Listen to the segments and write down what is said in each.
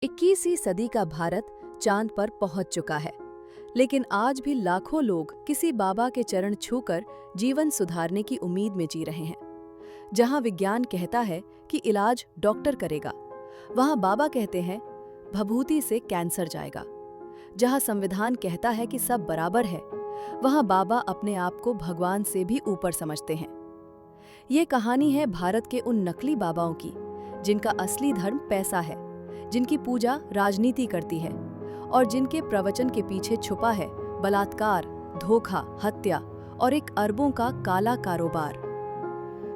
21वीं सदी का भारत चांद पर पहुंच चुका है, लेकिन आज भी लाखों लोग किसी बाबा के चरण छूकर जीवन सुधारने की उम्मीद में जी रहे हैं। जहां विज्ञान कहता है कि इलाज डॉक्टर करेगा, वहां बाबा कहते हैं भभूति से कैंसर जाएगा। जहां संविधान कहता है कि सब बराबर है, वहां बाबा अपने आप को भगवान से भी ऊपर समझते हैं। ये कहानी है भारत के उन नकली बाबाओं की, जिनका असली धर्म पैसा है, जिनकी पूजा राजनीति करती है और जिनके प्रवचन के पीछे छुपा है बलात्कार, धोखा, हत्या और एक अरबों का काला कारोबार।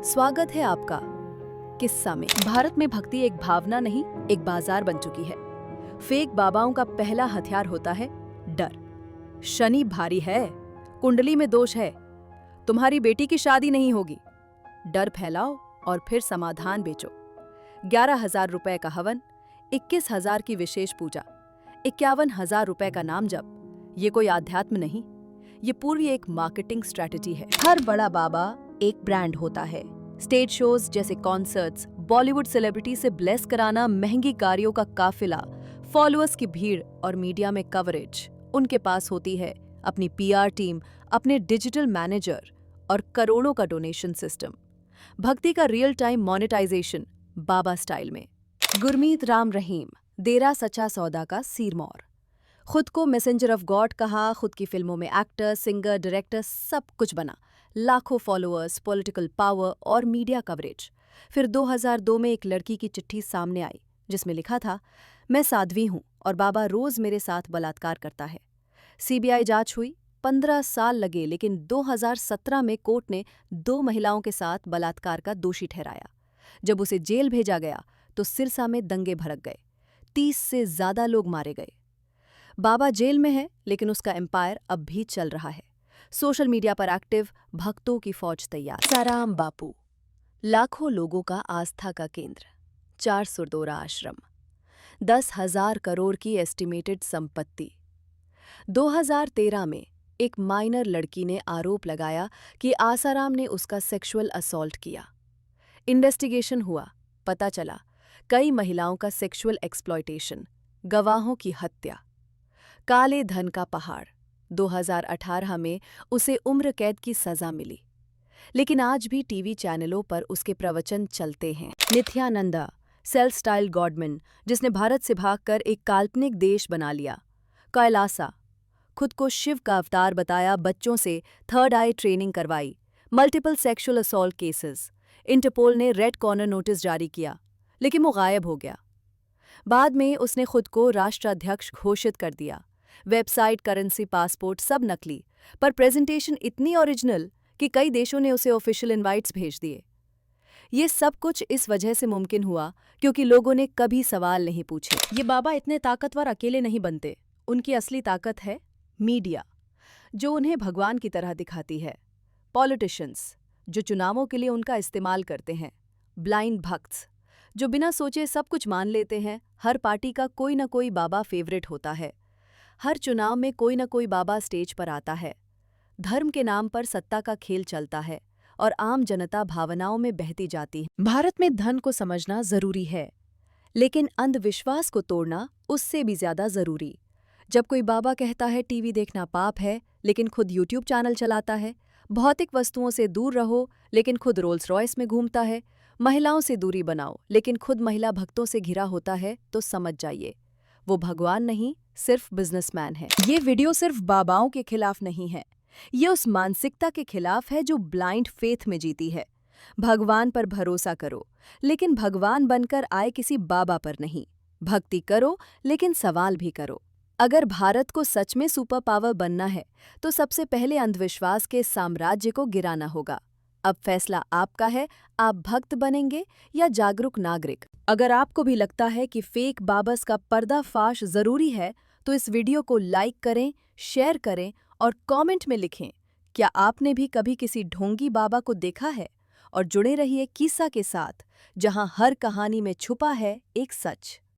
स्वागत है आपका किस्सा में। भारत में भक्ति एक भावना नहीं, एक बाजार बन चुकी है। फेक बाबाओं का पहला हथियार होता है डर। शनि भारी है, कुंडली में दोष है, तुम्हारी बेटी की शादी नहीं होगी। डर फैलाओ और फिर समाधान बेचो। 11,000 रुपए का हवन, 21,000 की विशेष पूजा, 51,000 रुपए का नाम जप। ये कोई आध्यात्म नहीं, ये पूरी एक मार्केटिंग स्ट्रैटेजी है। हर बड़ा बाबा एक ब्रांड होता है। स्टेज शोज जैसे कॉन्सर्ट्स, बॉलीवुड सेलिब्रिटी से ब्लेस कराना, महंगी गाड़ियों का काफिला, फॉलोअर्स की भीड़ और मीडिया में कवरेज। उनके पास होती है अपनी पीआर टीम, अपने डिजिटल मैनेजर और करोड़ों का डोनेशन सिस्टम। भक्ति का रियल टाइम मोनेटाइजेशन बाबा स्टाइल में। गुरमीत राम रहीम, देरा सच्चा सौदा का सिरमौर। खुद को मैसेंजर ऑफ गॉड कहा, खुद की फिल्मों में एक्टर, सिंगर, डायरेक्टर सब कुछ बना। लाखों फॉलोअर्स, पॉलिटिकल पावर और मीडिया कवरेज। फिर 2002 में एक लड़की की चिट्ठी सामने आई जिसमें लिखा था, मैं साध्वी हूं और बाबा रोज मेरे साथ बलात्कार करता है। सीबीआई जांच हुई, 15 साल लगे, लेकिन 2017 में कोर्ट ने 2 महिलाओं के साथ बलात्कार का दोषी ठहराया। जब उसे जेल भेजा गया तो सिरसा में दंगे भड़क गए, 30 से ज्यादा लोग मारे गए। बाबा जेल में है, लेकिन उसका एम्पायर अब भी चल रहा है। सोशल मीडिया पर एक्टिव, भक्तों की फौज तैयार। साराम बापू, लाखों लोगों का आस्था का केंद्र, 4 सुरदोरा आश्रम, 10,000 करोड़ की एस्टिमेटेड संपत्ति। 2013 में एक माइनर लड़की ने आरोप लगाया कि आसाराम ने उसका सेक्सुअल असॉल्ट किया। इन्वेस्टिगेशन हुआ, पता चला कई महिलाओं का सेक्सुअल एक्सप्लॉयटेशन, गवाहों की हत्या। काले धन का पहाड़। 2018 में उसे उम्र कैद की सजा मिली, लेकिन आज भी टीवी चैनलों पर उसके प्रवचन चलते हैं। नित्यानंदा, सेल्फ स्टाइल गॉडमैन, जिसने भारत से भागकर एक काल्पनिक देश बना लिया। कैलासा, खुद को शिव का अवतार बताया, बच्चों से थर्ड आई ट्रेनिंग करवाई। Multiple sexual assault cases. Interpol ने रेड कॉर्नर नोटिस जारी किया, लेकिन वो गायब हो गया। बाद में उसने खुद को राष्ट्राध्यक्ष घोषित कर दिया। वेबसाइट, करेंसी, पासपोर्ट सब नकली, पर प्रेजेंटेशन इतनी ओरिजिनल कि कई देशों ने उसे ऑफिशियल इनवाइट्स भेज दिए। ये सब कुछ इस वजह से मुमकिन हुआ क्योंकि लोगों ने कभी सवाल नहीं पूछे। ये बाबा इतने ताकतवर अकेले नहीं बनते, उनकी असली ताकत है मीडिया, जो उन्हें भगवान की तरह दिखाती है। पॉलिटिशियंस, जो चुनावों के लिए उनका इस्तेमाल करते हैं। ब्लाइंड भक्त्स, जो बिना सोचे सब कुछ मान लेते हैं। हर पार्टी का कोई न कोई बाबा फेवरेट होता है। हर चुनाव में कोई न कोई बाबा स्टेज पर आता है। धर्म के नाम पर सत्ता का खेल चलता है और आम जनता भावनाओं में बहती जाती है। भारत में धन को समझना जरूरी है, लेकिन अंधविश्वास को तोड़ना उससे भी ज्यादा जरूरी। जब कोई बाबा कहता है टीवी देखना पाप है, लेकिन खुद यूट्यूब चैनल चलाता है। भौतिक वस्तुओं से दूर रहो, लेकिन खुद रोल्स रॉयस में घूमता है। महिलाओं से दूरी बनाओ, लेकिन खुद महिला भक्तों से घिरा होता है, तो समझ जाइए वो भगवान नहीं, सिर्फ बिजनेसमैन है। ये वीडियो सिर्फ बाबाओं के खिलाफ नहीं है, ये उस मानसिकता के खिलाफ है जो ब्लाइंड फेथ में जीती है। भगवान पर भरोसा करो, लेकिन भगवान बनकर आए किसी बाबा पर नहीं। भक्ति करो, लेकिन सवाल भी करो। अगर भारत को सच में सुपर पावर बनना है, तो सबसे पहले अंधविश्वास के साम्राज्य को गिराना होगा। अब फैसला आपका है, आप भक्त बनेंगे या जागरूक नागरिक। अगर आपको भी लगता है कि फेक बाबस का पर्दाफाश जरूरी है, तो इस वीडियो को लाइक करें, शेयर करें और कमेंट में लिखें, क्या आपने भी कभी किसी ढोंगी बाबा को देखा है? और जुड़े रहिए किस्सा के साथ, जहां हर कहानी में छुपा है एक सच।